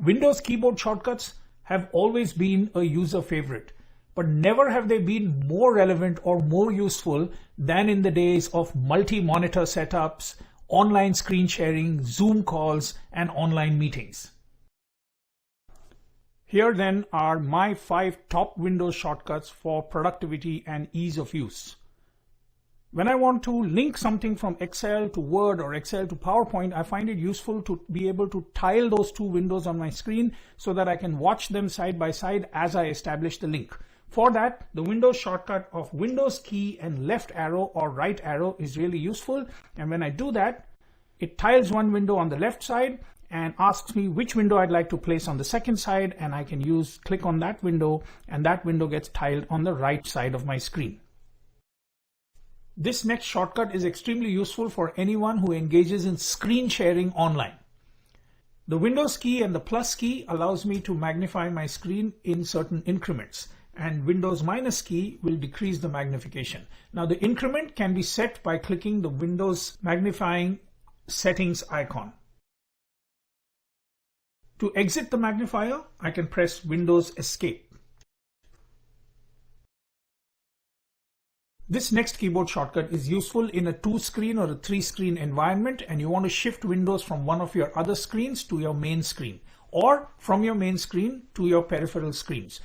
Windows keyboard shortcuts have always been a user favorite, but never have they been more relevant or more useful than in the days of multi-monitor setups, online screen sharing, Zoom calls, and online meetings. Here then are my 5 top Windows shortcuts for productivity and ease of use. When I want to link something from Excel to Word or Excel to PowerPoint, I find it useful to be able to tile those two windows on my screen so that I can watch them side by side as I establish the link. For that, the Windows shortcut of Windows key and left arrow or right arrow is really useful. And when I do that, it tiles one window on the left side and asks me which window I'd like to place on the second side, and I can click on that window, and that window gets tiled on the right side of my screen. This next shortcut is extremely useful for anyone who engages in screen sharing online. The Windows key and the plus key allows me to magnify my screen in certain increments, and Windows minus key will decrease the magnification. Now the increment can be set by clicking the Windows magnifying settings icon. To exit the magnifier, I can press Windows Escape. This next keyboard shortcut is useful in a 2-screen or a 3-screen environment, and you want to shift windows from one of your other screens to your main screen, or from your main screen to your peripheral screens.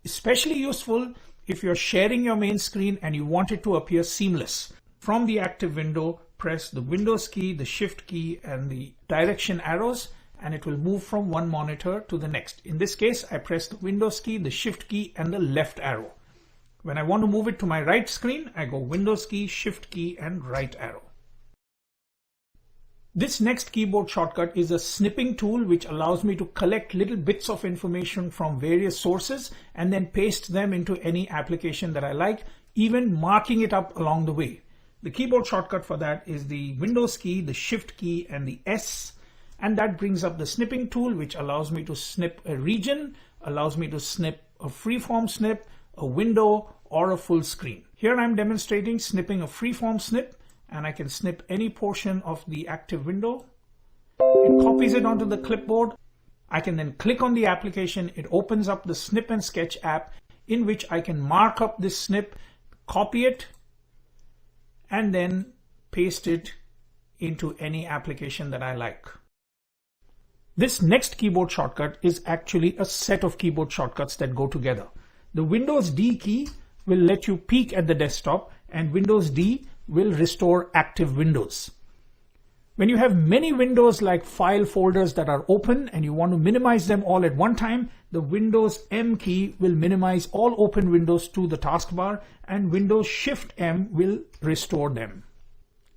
Especially useful if you're sharing your main screen and you want it to appear seamless. From the active window, press the Windows key, the Shift key, and the direction arrows, and it will move from one monitor to the next. In this case, I press the Windows key, the Shift key, and the left arrow. When I want to move it to my right screen, I go Windows key, Shift key, and right arrow. This next keyboard shortcut is a snipping tool which allows me to collect little bits of information from various sources and then paste them into any application that I like, even marking it up along the way. The keyboard shortcut for that is the Windows key, the Shift key, and the S, and that brings up the snipping tool, which allows me to snip a region, allows me to snip a freeform snip, a window, or a full screen. Here I'm demonstrating snipping a freeform snip, and I can snip any portion of the active window. It copies it onto the clipboard. I can then click on the application. It opens up the Snip and Sketch app, in which I can mark up this snip, copy it, and then paste it into any application that I like. This next keyboard shortcut is actually a set of keyboard shortcuts that go together. The Windows D key will let you peek at the desktop, and Windows D will restore active windows. When you have many windows like file folders that are open and you want to minimize them all at one time, the Windows M key will minimize all open windows to the taskbar, and Windows Shift M will restore them.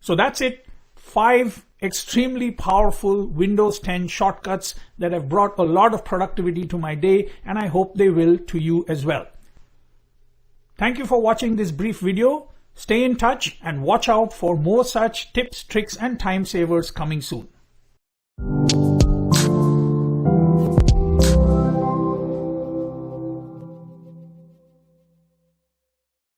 So that's it. 5 extremely powerful Windows 10 shortcuts that have brought a lot of productivity to my day, and I hope they will to you as well. Thank you for watching this brief video. Stay in touch and watch out for more such tips, tricks, and time savers coming soon.